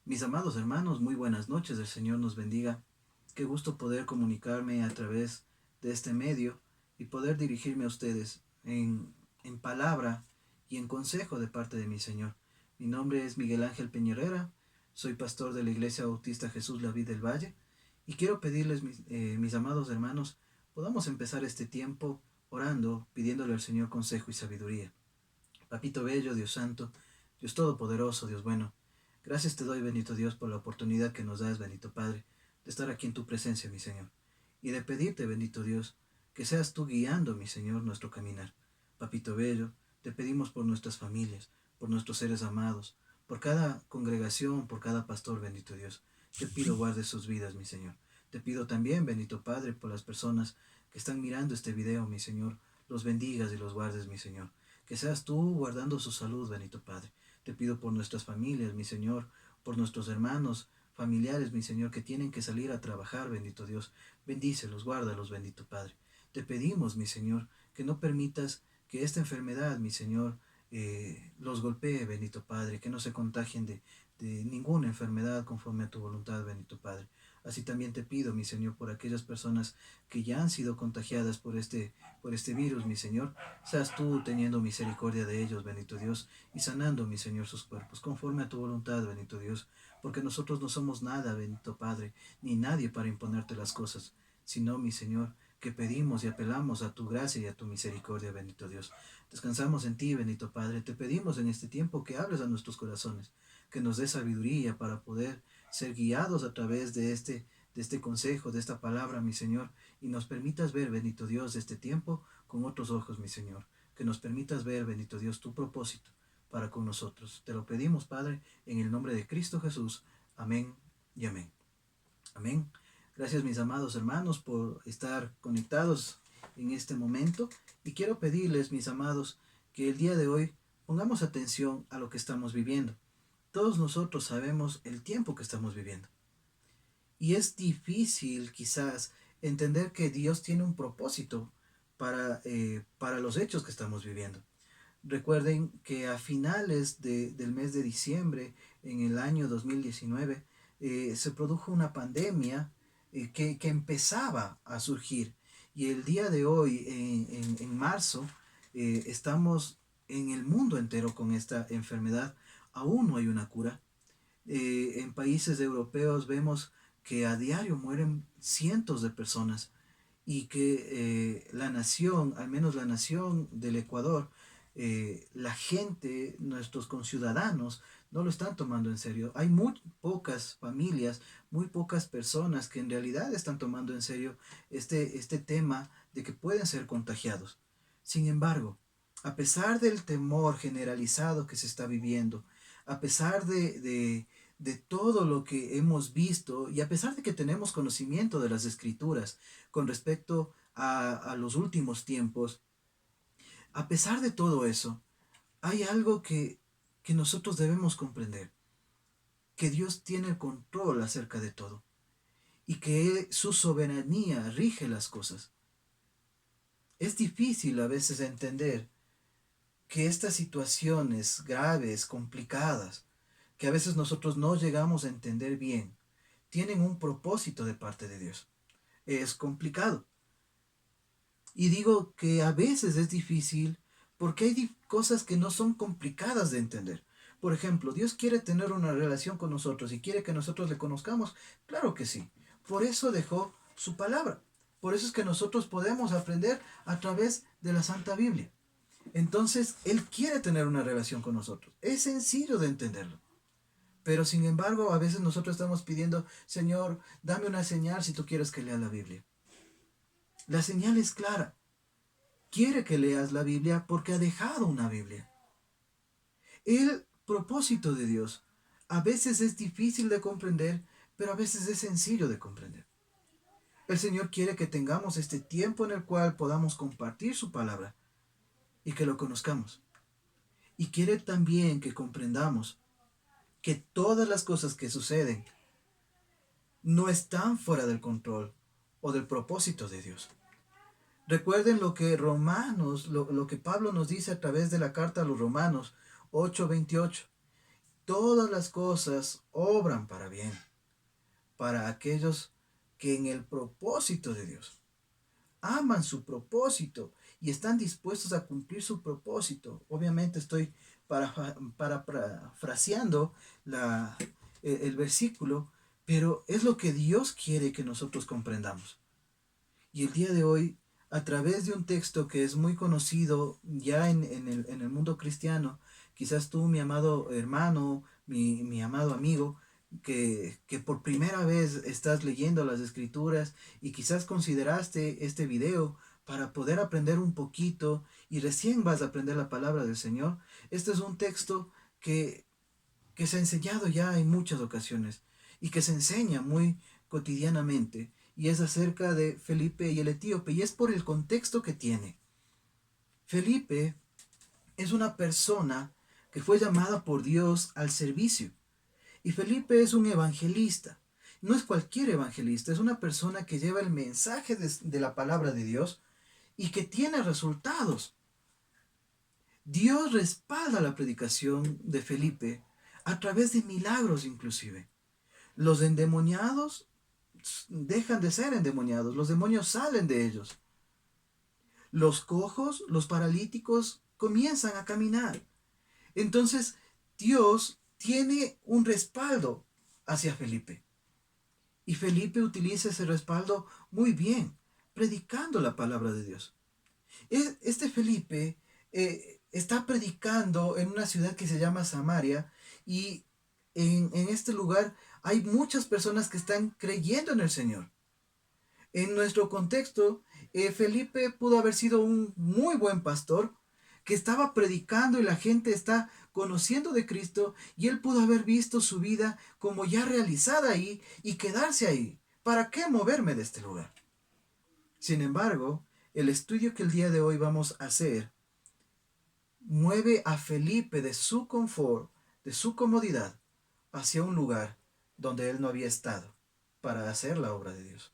Mis amados hermanos, muy buenas noches, el Señor nos bendiga. Qué gusto poder comunicarme a través de este medio y poder dirigirme a ustedes en palabra y en consejo de parte de mi Señor. Mi nombre es Miguel Ángel Peñerera, soy pastor de la Iglesia Bautista Jesús La Vid del Valle y quiero pedirles, mis amados hermanos, podamos empezar este tiempo orando, pidiéndole al Señor consejo y sabiduría. Papito Bello, Dios Santo, Dios Todopoderoso, Dios bueno, gracias te doy, bendito Dios, por la oportunidad que nos das, bendito Padre, de estar aquí en tu presencia, mi Señor, y de pedirte, bendito Dios, que seas tú guiando, mi Señor, nuestro caminar. Papito Bello, te pedimos por nuestras familias, por nuestros seres amados, por cada congregación, por cada pastor, bendito Dios. Te pido guarde sus vidas, mi Señor. Te pido también, bendito Padre, por las personas que están mirando este video, mi Señor, los bendigas y los guardes, mi Señor. Que seas tú guardando su salud, bendito Padre. Te pido por nuestras familias, mi Señor, por nuestros hermanos, familiares, mi Señor, que tienen que salir a trabajar, bendito Dios. Bendícelos, guárdalos, bendito Padre. Te pedimos, mi Señor, que no permitas que esta enfermedad, mi Señor, los golpee, bendito Padre, que no se contagien de ninguna enfermedad conforme a tu voluntad, bendito Padre. Así también te pido, mi Señor, por aquellas personas que ya han sido contagiadas por este virus, mi Señor, seas tú teniendo misericordia de ellos, bendito Dios, y sanando, mi Señor, sus cuerpos, conforme a tu voluntad, bendito Dios, porque nosotros no somos nada, bendito Padre, ni nadie para imponerte las cosas, sino, mi Señor, que pedimos y apelamos a tu gracia y a tu misericordia, bendito Dios. Descansamos en ti, bendito Padre. Te pedimos en este tiempo que hables a nuestros corazones, que nos des sabiduría para poder ser guiados a través de este consejo, de esta palabra, mi Señor, y nos permitas ver, bendito Dios, este tiempo con otros ojos, mi Señor. Que nos permitas ver, bendito Dios, tu propósito para con nosotros. Te lo pedimos, Padre, en el nombre de Cristo Jesús. Amén y amén. Amén. Gracias, mis amados hermanos, por estar conectados en este momento. Y quiero pedirles, mis amados, que el día de hoy pongamos atención a lo que estamos viviendo. Todos nosotros sabemos el tiempo que estamos viviendo. Y es difícil quizás entender que Dios tiene un propósito para los hechos que estamos viviendo. Recuerden que a finales del mes de diciembre, en el año 2019, se produjo una pandemia que empezaba a surgir. Y el día de hoy, en marzo, estamos en el mundo entero con esta enfermedad. Aún no hay una cura. En países europeos vemos que a diario mueren cientos de personas y que la nación, al menos la nación del Ecuador, la gente, nuestros conciudadanos, no lo están tomando en serio. Hay muy pocas familias, muy pocas personas que en realidad están tomando en serio este tema de que pueden ser contagiados. Sin embargo, a pesar del temor generalizado que se está viviendo, a pesar de todo lo que hemos visto y a pesar de que tenemos conocimiento de las escrituras con respecto a los últimos tiempos, a pesar de todo eso, hay algo que nosotros debemos comprender, que Dios tiene el control acerca de todo y que su soberanía rige las cosas. Es difícil a veces entender que estas situaciones graves, complicadas, que a veces nosotros no llegamos a entender bien, tienen un propósito de parte de Dios. Es complicado. Y digo que a veces es difícil porque hay cosas que no son complicadas de entender. Por ejemplo, Dios quiere tener una relación con nosotros y quiere que nosotros le conozcamos. Claro que sí. Por eso dejó su palabra. Por eso es que nosotros podemos aprender a través de la Santa Biblia. Entonces, Él quiere tener una relación con nosotros. Es sencillo de entenderlo. Pero sin embargo, a veces nosotros estamos pidiendo, Señor, dame una señal si tú quieres que lea la Biblia. La señal es clara. Quiere que leas la Biblia porque ha dejado una Biblia. El propósito de Dios a veces es difícil de comprender, pero a veces es sencillo de comprender. El Señor quiere que tengamos este tiempo en el cual podamos compartir su palabra y que lo conozcamos. Y quiere también que comprendamos que todas las cosas que suceden no están fuera del control o del propósito de Dios. Recuerden lo que lo que Pablo nos dice a través de la carta a los Romanos 8:28. todas las cosas obran para bien, para aquellos que en el propósito de Dios aman su propósito y están dispuestos a cumplir su propósito. Obviamente estoy parafraseando el versículo, pero es lo que Dios quiere que nosotros comprendamos. Y el día de hoy, a través de un texto que es muy conocido ya en el mundo cristiano, quizás tú, mi amado hermano, mi amado amigo, que por primera vez estás leyendo las escrituras y quizás consideraste este video para poder aprender un poquito y recién vas a aprender la palabra del Señor, este es un texto que se ha enseñado ya en muchas ocasiones y que se enseña muy cotidianamente, y es acerca de Felipe y el etíope, y es por el contexto que tiene. Felipe es una persona que fue llamada por Dios al servicio, y Felipe es un evangelista. No es cualquier evangelista, es una persona que lleva el mensaje de la palabra de Dios y que tiene resultados. Dios respalda la predicación de Felipe a través de milagros inclusive. Los endemoniados dejan de ser endemoniados, los demonios salen de ellos. Los cojos, los paralíticos comienzan a caminar. Entonces, Dios tiene un respaldo hacia Felipe. Y Felipe utiliza ese respaldo muy bien, predicando la palabra de Dios. Este Felipe está predicando en una ciudad que se llama Samaria, y en este lugar hay muchas personas que están creyendo en el Señor. En nuestro contexto, Felipe pudo haber sido un muy buen pastor que estaba predicando y la gente está conociendo de Cristo, y él pudo haber visto su vida como ya realizada ahí y quedarse ahí. ¿Para qué moverme de este lugar? Sin embargo, el estudio que el día de hoy vamos a hacer mueve a Felipe de su confort, de su comodidad, hacia un lugar donde él no había estado para hacer la obra de Dios.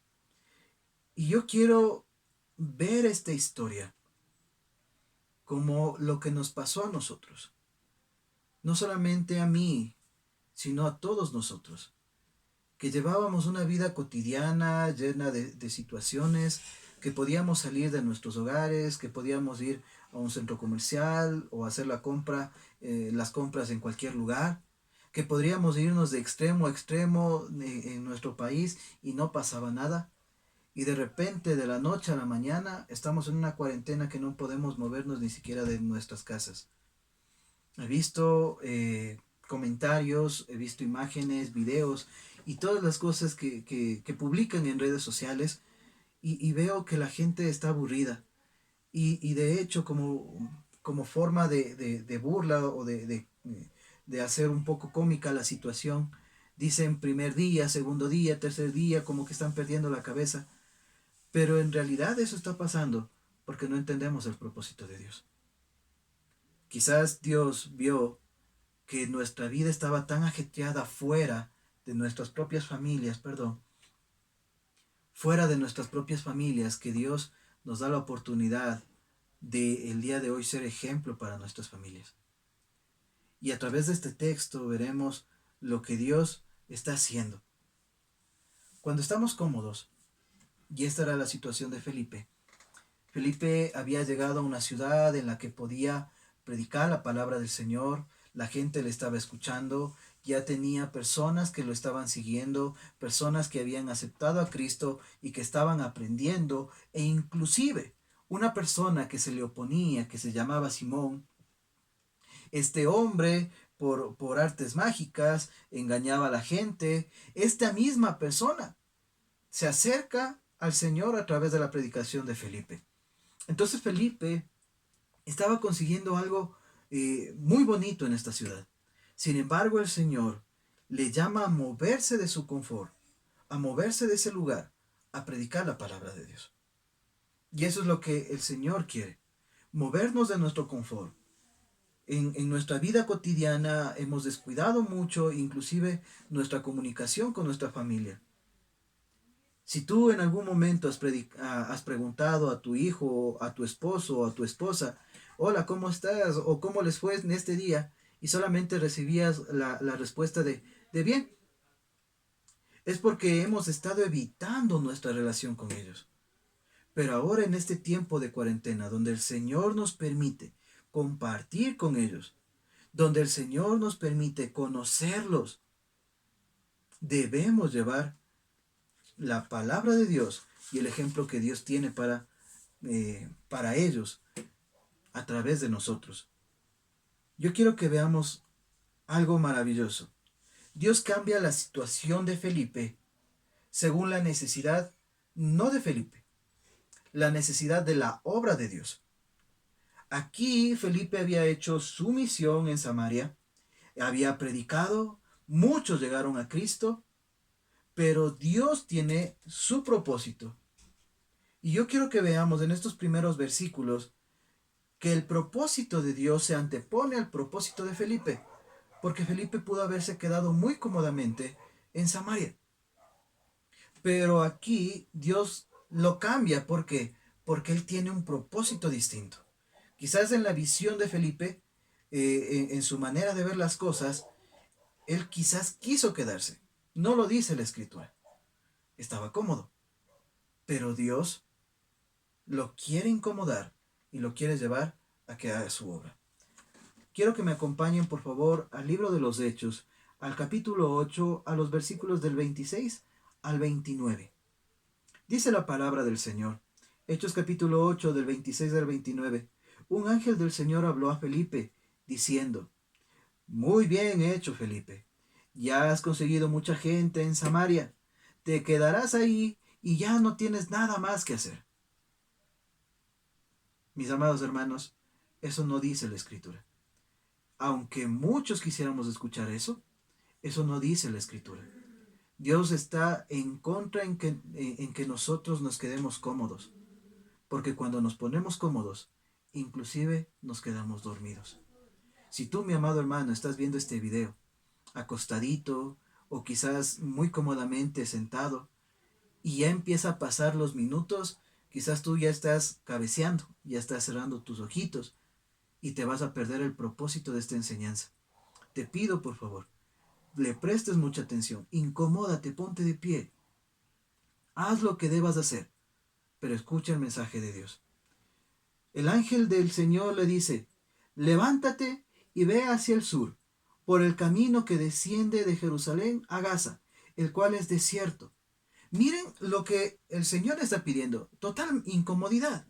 Y yo quiero ver esta historia como lo que nos pasó a nosotros. No solamente a mí, sino a todos nosotros, que llevábamos una vida cotidiana llena de situaciones, que podíamos salir de nuestros hogares, que podíamos ir a un centro comercial o hacer las compras en cualquier lugar, que podríamos irnos de extremo a extremo en nuestro país y no pasaba nada. Y de repente, de la noche a la mañana, estamos en una cuarentena que no podemos movernos ni siquiera de nuestras casas. He visto comentarios, he visto imágenes, videos y todas las cosas que publican en redes sociales, y veo que la gente está aburrida. Y de hecho, como forma de burla o de hacer un poco cómica la situación, dicen primer día, segundo día, tercer día, como que están perdiendo la cabeza. Pero en realidad eso está pasando porque no entendemos el propósito de Dios. Quizás Dios vio que nuestra vida estaba tan ajetreada fuera de nuestras propias familias, fuera de nuestras propias familias, que Dios nos da la oportunidad de el día de hoy ser ejemplo para nuestras familias. Y a través de este texto veremos lo que Dios está haciendo. Cuando estamos cómodos, y esta era la situación de Felipe. Felipe había llegado a una ciudad en la que podía predicar la palabra del Señor, la gente le estaba escuchando, ya tenía personas que lo estaban siguiendo, personas que habían aceptado a Cristo y que estaban aprendiendo, e inclusive una persona que se le oponía, que se llamaba Simón. Este hombre, por artes mágicas, engañaba a la gente. Esta misma persona se acerca al Señor a través de la predicación de Felipe. Entonces Felipe estaba consiguiendo algo muy bonito en esta ciudad. Sin embargo, el Señor le llama a moverse de su confort, a moverse de ese lugar, a predicar la palabra de Dios. Y eso es lo que el Señor quiere, movernos de nuestro confort. En nuestra vida cotidiana hemos descuidado mucho, inclusive nuestra comunicación con nuestra familia. Si tú en algún momento has preguntado a tu hijo, a tu esposo o a tu esposa, hola, ¿cómo estás? O ¿cómo les fue en este día? y solamente recibías la respuesta de bien. Es porque hemos estado evitando nuestra relación con ellos. Pero ahora en este tiempo de cuarentena, donde el Señor nos permite compartir con ellos, donde el Señor nos permite conocerlos, debemos llevar la palabra de Dios y el ejemplo que Dios tiene para ellos a través de nosotros. Yo quiero que veamos algo maravilloso. Dios cambia la situación de Felipe según la necesidad, no de Felipe, la necesidad de la obra de Dios. Aquí Felipe había hecho su misión en Samaria, había predicado, muchos llegaron a Cristo, pero Dios tiene su propósito. Y yo quiero que veamos en estos primeros versículos que el propósito de Dios se antepone al propósito de Felipe, porque Felipe pudo haberse quedado muy cómodamente en Samaria. Pero aquí Dios lo cambia, ¿por qué? Porque Él tiene un propósito distinto. Quizás en la visión de Felipe, en su manera de ver las cosas, Él quizás quiso quedarse. No lo dice la Escritura. Estaba cómodo. Pero Dios lo quiere incomodar y lo quiere llevar a que haga su obra. Quiero que me acompañen, por favor, al libro de los Hechos, al capítulo 8, a los versículos del 26 al 29. Dice la palabra del Señor. Hechos capítulo 8, del 26 al 29. Un ángel del Señor habló a Felipe, diciendo: Muy bien hecho, Felipe. Ya has conseguido mucha gente en Samaria. Te quedarás ahí y ya no tienes nada más que hacer. Mis amados hermanos, eso no dice la Escritura. Aunque muchos quisiéramos escuchar eso, eso no dice la Escritura. Dios está en contra en que nosotros nos quedemos cómodos. Porque cuando nos ponemos cómodos, inclusive nos quedamos dormidos. Si tú, mi amado hermano, estás viendo este video, acostadito o quizás muy cómodamente sentado, y ya empieza a pasar los minutos, quizás tú ya estás cabeceando, ya estás cerrando tus ojitos y te vas a perder el propósito de esta enseñanza. Te pido, por favor, le prestes mucha atención, incomódate, ponte de pie, haz lo que debas hacer, pero escucha el mensaje de Dios. El ángel del Señor le dice: levántate y ve hacia el sur, por el camino que desciende de Jerusalén a Gaza, el cual es desierto. Miren lo que el Señor está pidiendo, total incomodidad.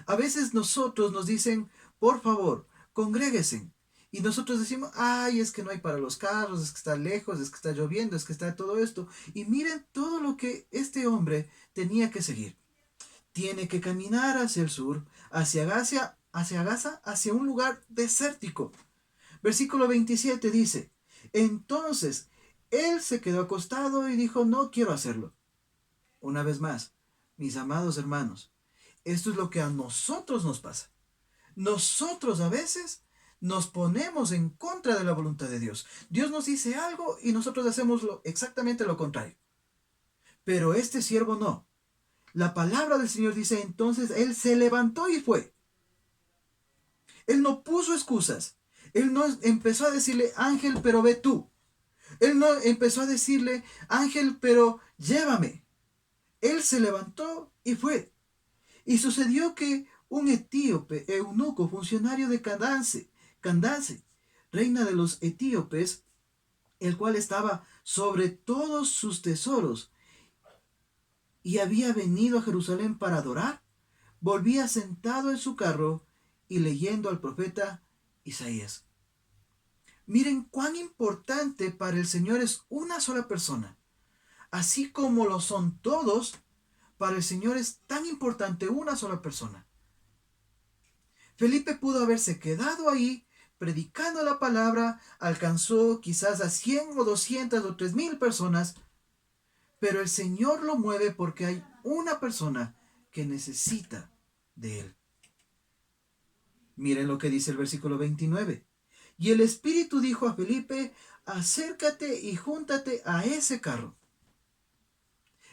A veces nosotros nos dicen: por favor, congréguense. Y nosotros decimos: ay, es que no hay para los carros, es que está lejos, es que está lloviendo, es que está todo esto. Y miren todo lo que este hombre tenía que seguir. Tiene que caminar hacia el sur, hacia Gaza, hacia un lugar desértico. Versículo 27 dice: entonces él se quedó acostado y dijo: no quiero hacerlo. Una vez más, mis amados hermanos, esto es lo que a nosotros nos pasa. Nosotros a veces nos ponemos en contra de la voluntad de Dios. Dios nos dice algo y nosotros hacemos exactamente lo contrario. Pero este siervo no. La palabra del Señor dice: entonces él se levantó y fue. Él no puso excusas. Él no empezó a decirle: ángel, pero ve tú. Él no empezó a decirle: ángel, pero llévame. Él se levantó y fue. Y sucedió que un etíope, eunuco, funcionario de Candace, reina de los etíopes, el cual estaba sobre todos sus tesoros y había venido a Jerusalén para adorar, volvía sentado en su carro y leyendo al profeta Isaías. Miren cuán importante para el Señor es una sola persona. Así como lo son todos, para el Señor es tan importante una sola persona. Felipe pudo haberse quedado ahí predicando la palabra, alcanzó quizás a 100 o 200 o 3000 personas, pero el Señor lo mueve porque hay una persona que necesita de él. Miren lo que dice el versículo 29. Y el Espíritu dijo a Felipe: acércate y júntate a ese carro.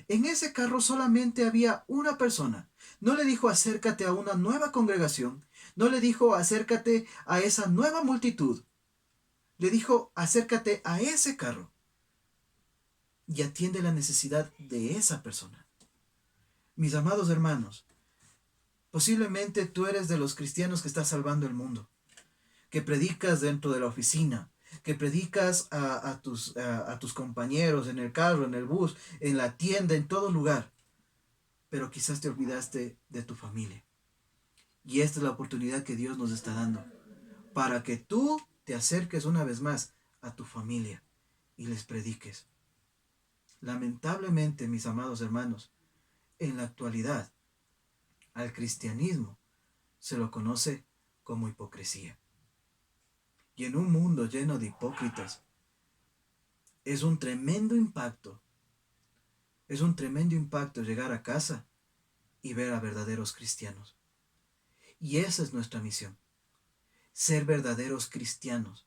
En ese carro solamente había una persona. No le dijo: acércate a una nueva congregación. No le dijo: acércate a esa nueva multitud. Le dijo, acércate a ese carro y atiende la necesidad de esa persona. Mis amados hermanos, posiblemente tú eres de los cristianos que está salvando el mundo, que predicas dentro de la oficina, que predicas a tus compañeros en el carro, en el bus, en la tienda, en todo lugar, pero quizás te olvidaste de tu familia. Y esta es la oportunidad que Dios nos está dando, para que tú te acerques una vez más a tu familia y les prediques. Lamentablemente, mis amados hermanos, en la actualidad, al cristianismo se lo conoce como hipocresía. Y en un mundo lleno de hipócritas, es un tremendo impacto llegar a casa y ver a verdaderos cristianos. Y esa es nuestra misión, ser verdaderos cristianos,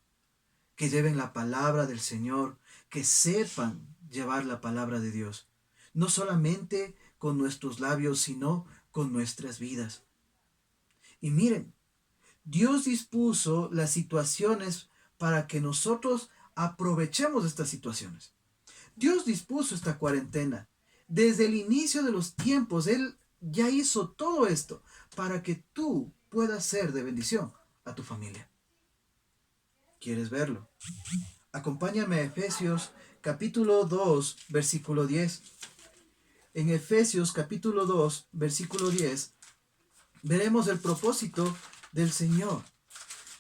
que lleven la palabra del Señor, que sepan llevar la palabra de Dios, no solamente con nuestros labios, sino con nuestras vidas. Y miren, Dios dispuso las situaciones para que nosotros aprovechemos estas situaciones. Dios dispuso esta cuarentena. Desde el inicio de los tiempos, Él ya hizo todo esto para que tú puedas ser de bendición a tu familia. ¿Quieres verlo? Acompáñame a Efesios capítulo 2, versículo 10. En Efesios capítulo 2, versículo 10, veremos el propósito del Señor.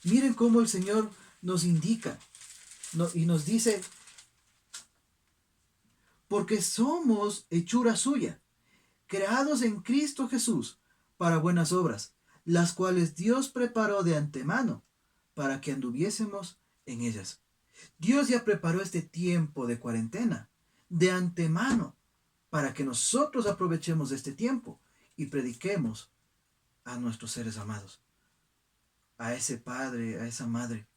Miren cómo el Señor nos indica y nos dice, porque somos hechura suya, creados en Cristo Jesús para buenas obras, las cuales Dios preparó de antemano para que anduviésemos en ellas. Dios ya preparó este tiempo de cuarentena de antemano para que nosotros aprovechemos este tiempo y prediquemos a nuestros seres amados, a ese padre, a esa madre,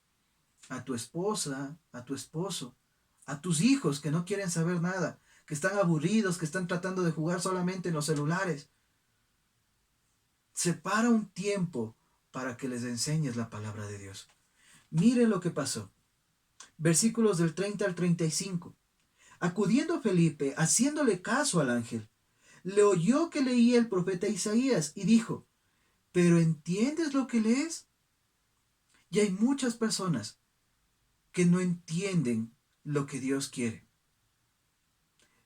a tu esposa, a tu esposo, a tus hijos que no quieren saber nada, que están aburridos, que están tratando de jugar solamente en los celulares. Separa un tiempo para que les enseñes la palabra de Dios. Miren lo que pasó. Versículos del 30 al 35. Acudiendo Felipe, haciéndole caso al ángel, le oyó que leía el profeta Isaías y dijo, ¿pero entiendes lo que lees? Y hay muchas personas que no entienden lo que Dios quiere.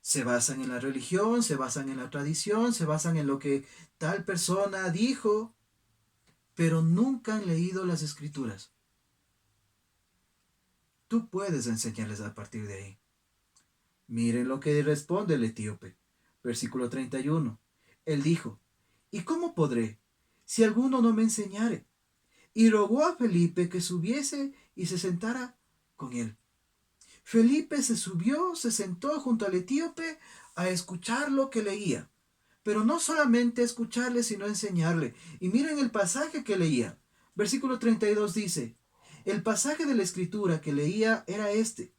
Se basan en la religión, se basan en la tradición, se basan en lo que tal persona dijo, pero nunca han leído las escrituras. Tú puedes enseñarles a partir de ahí. Miren lo que responde el etíope. Versículo 31. Él dijo, ¿y cómo podré, si alguno no me enseñare? Y rogó a Felipe que subiese y se sentara con él. Felipe se subió, se sentó junto al etíope a escuchar lo que leía. Pero no solamente escucharle, sino enseñarle. Y miren el pasaje que leía. Versículo 32 dice, el pasaje de la escritura que leía era este.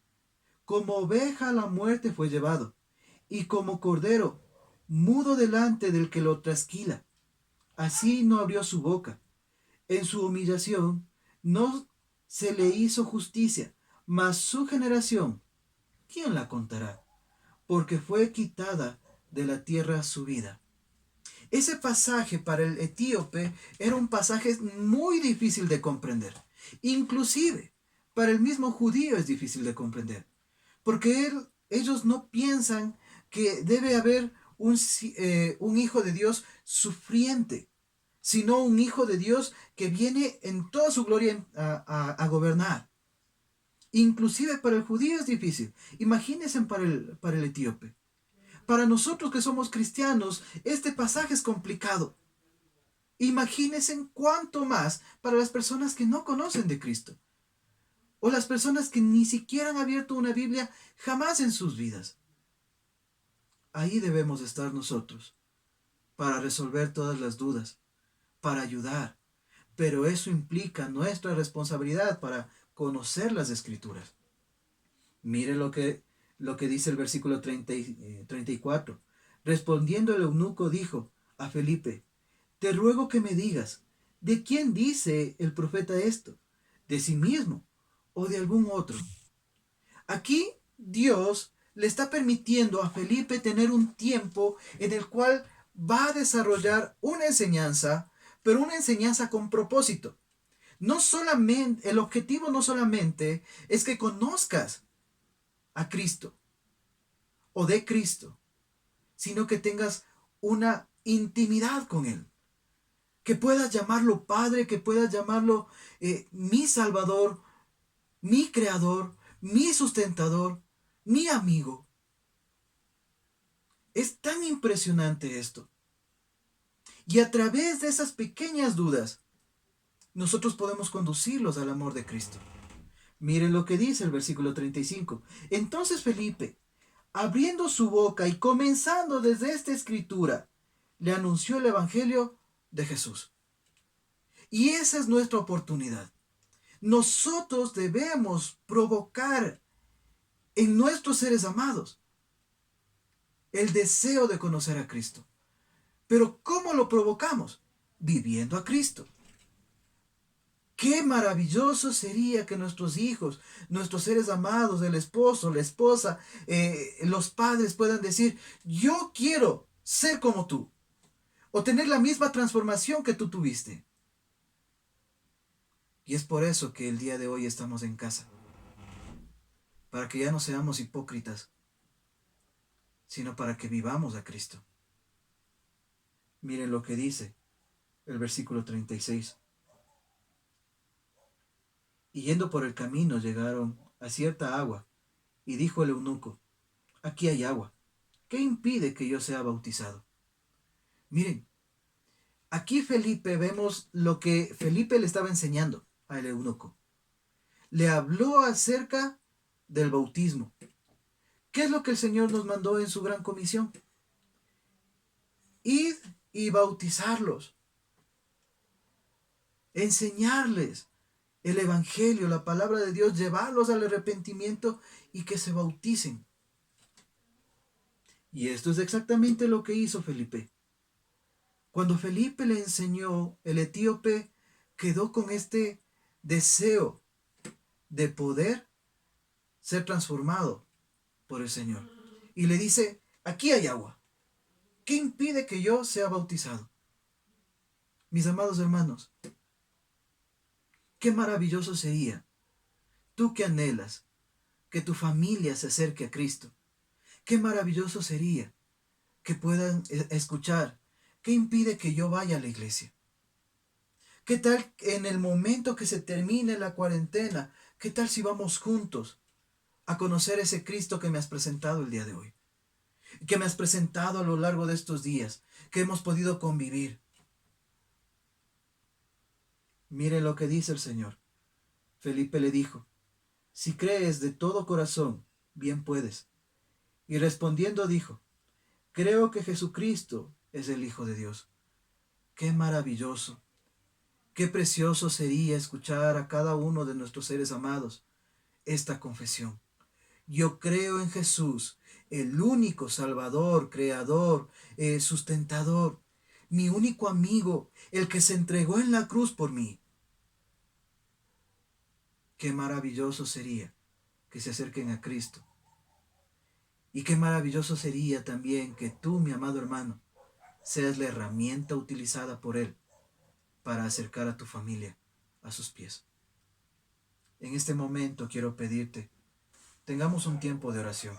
Como oveja a la muerte fue llevado, y como cordero, mudo delante del que lo trasquila. Así no abrió su boca. En su humillación no se le hizo justicia, mas su generación, ¿quién la contará? Porque fue quitada de la tierra su vida. Ese pasaje para el etíope era un pasaje muy difícil de comprender. Inclusive, para el mismo judío es difícil de comprender. Porque ellos no piensan que debe haber un hijo de Dios sufriente, sino un hijo de Dios que viene en toda su gloria a gobernar. Inclusive para el judío es difícil. Imagínense para el etíope. Para nosotros que somos cristianos, este pasaje es complicado. Imagínense cuánto más para las personas que no conocen de Cristo. O las personas que ni siquiera han abierto una Biblia jamás en sus vidas. Ahí debemos estar nosotros, para resolver todas las dudas, para ayudar. Pero eso implica nuestra responsabilidad para conocer las Escrituras. Mire lo que dice el versículo 34. Respondiendo el eunuco dijo a Felipe, te ruego que me digas, ¿de quién dice el profeta esto? ¿De sí mismo o de algún otro. Aquí Dios le está permitiendo a Felipe tener un tiempo en el cual va a desarrollar una enseñanza, pero una enseñanza con propósito. No solamente, el objetivo no solamente es que conozcas a Cristo o de Cristo, sino que tengas una intimidad con Él. Que puedas llamarlo Padre, que puedas llamarlo mi Salvador, mi Creador, mi sustentador, mi amigo. Es tan impresionante esto. Y a través de esas pequeñas dudas, nosotros podemos conducirlos al amor de Cristo. Miren lo que dice el versículo 35. Entonces Felipe, abriendo su boca y comenzando desde esta escritura, le anunció el Evangelio de Jesús. Y esa es nuestra oportunidad. Nosotros debemos provocar en nuestros seres amados el deseo de conocer a Cristo. Pero ¿cómo lo provocamos? Viviendo a Cristo. Qué maravilloso sería que nuestros hijos, nuestros seres amados, el esposo, la esposa, los padres puedan decir, yo quiero ser como tú, o tener la misma transformación que tú tuviste. Y es por eso que el día de hoy estamos en casa, para que ya no seamos hipócritas, sino para que vivamos a Cristo. Miren lo que dice el versículo 36. Y yendo por el camino llegaron a cierta agua, y dijo el eunuco, aquí hay agua, ¿qué impide que yo sea bautizado? Miren, aquí Felipe vemos lo que Felipe le estaba enseñando al eunuco. Le habló acerca del bautismo. ¿Qué es lo que el Señor nos mandó en su gran comisión? Id y bautizarlos, enseñarles el Evangelio, la palabra de Dios, llevarlos al arrepentimiento y que se bauticen. Y esto es exactamente lo que hizo Felipe. Cuando Felipe le enseñó, el etíope quedó con este deseo de poder ser transformado por el Señor. Y le dice, aquí hay agua. ¿Qué impide que yo sea bautizado? Mis amados hermanos, qué maravilloso sería, tú que anhelas que tu familia se acerque a Cristo. Qué maravilloso sería que puedan escuchar, ¿qué impide que yo vaya a la iglesia? ¿Qué tal en el momento que se termine la cuarentena? ¿Qué tal si vamos juntos a conocer ese Cristo que me has presentado el día de hoy? Que me has presentado a lo largo de estos días, que hemos podido convivir. Mire lo que dice el Señor. Felipe le dijo, si crees de todo corazón, bien puedes. Y respondiendo dijo, creo que Jesucristo es el Hijo de Dios. Qué maravilloso, qué precioso sería escuchar a cada uno de nuestros seres amados esta confesión. Yo creo en Jesús, el único Salvador, Creador, sustentador, mi único amigo, el que se entregó en la cruz por mí. Qué maravilloso sería que se acerquen a Cristo. Y qué maravilloso sería también que tú, mi amado hermano, seas la herramienta utilizada por Él para acercar a tu familia a sus pies. En este momento quiero pedirte, tengamos un tiempo de oración.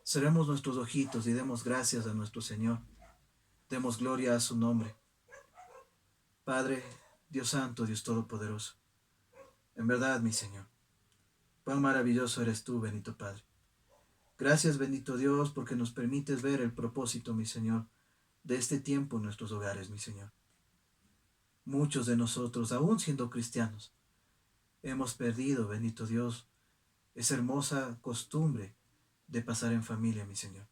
Cerremos nuestros ojitos y demos gracias a nuestro Señor. Demos gloria a su nombre. Padre, Dios Santo, Dios Todopoderoso. En verdad, mi Señor, cuán maravilloso eres tú, bendito Padre. Gracias, bendito Dios, porque nos permites ver el propósito, mi Señor, de este tiempo en nuestros hogares, mi Señor. Muchos de nosotros, aún siendo cristianos, hemos perdido, bendito Dios, esa hermosa costumbre de pasar en familia, mi Señor.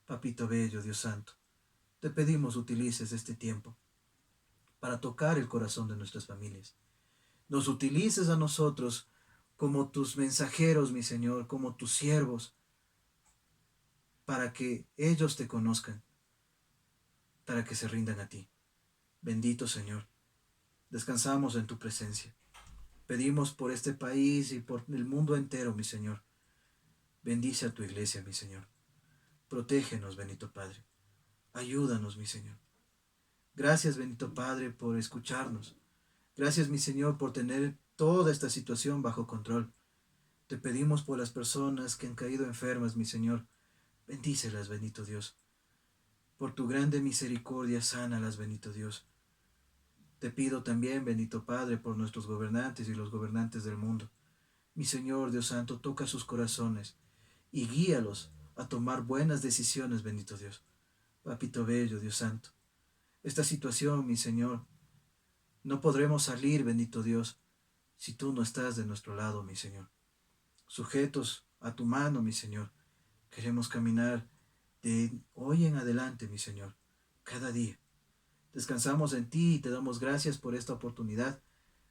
Papito bello, Dios Santo, te pedimos utilices este tiempo para tocar el corazón de nuestras familias. Nos utilices a nosotros como tus mensajeros, mi Señor, como tus siervos, para que ellos te conozcan, para que se rindan a ti. Bendito Señor, descansamos en tu presencia. pedimos por este país y por el mundo entero, mi Señor. Bendice a tu iglesia, mi Señor. Protégenos, bendito Padre. Ayúdanos, mi Señor. Gracias, bendito Padre, por escucharnos. Gracias, mi Señor, por tener toda esta situación bajo control. Te pedimos por las personas que han caído enfermas, mi Señor. Bendícelas, bendito Dios. Por tu grande misericordia, sánalas, bendito Dios. Te pido también, bendito Padre, por nuestros gobernantes y los gobernantes del mundo. Mi Señor, Dios Santo, toca sus corazones y guíalos a tomar buenas decisiones, bendito Dios. Papito bello, Dios Santo. Esta situación, mi Señor, no podremos salir, bendito Dios, si tú no estás de nuestro lado, mi Señor. Sujetos a tu mano, mi Señor. Queremos caminar de hoy en adelante, mi Señor, cada día. Descansamos en ti y te damos gracias por esta oportunidad.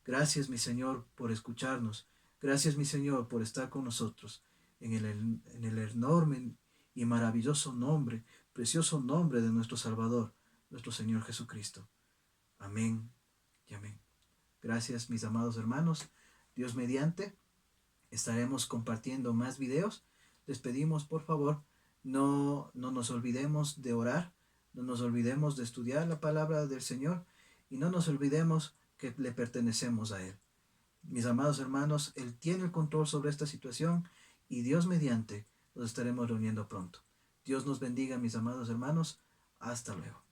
Gracias, mi Señor, por escucharnos. Gracias, mi Señor, por estar con nosotros en el enorme y maravilloso nombre, precioso nombre de nuestro Salvador, nuestro Señor Jesucristo. Amén y amén. Gracias, mis amados hermanos. Dios mediante, estaremos compartiendo más videos. Les pedimos, por favor, no nos olvidemos de orar, no nos olvidemos de estudiar la palabra del Señor y no nos olvidemos que le pertenecemos a Él. Mis amados hermanos, Él tiene el control sobre esta situación y Dios mediante nos estaremos reuniendo pronto. Dios nos bendiga, mis amados hermanos. Hasta luego.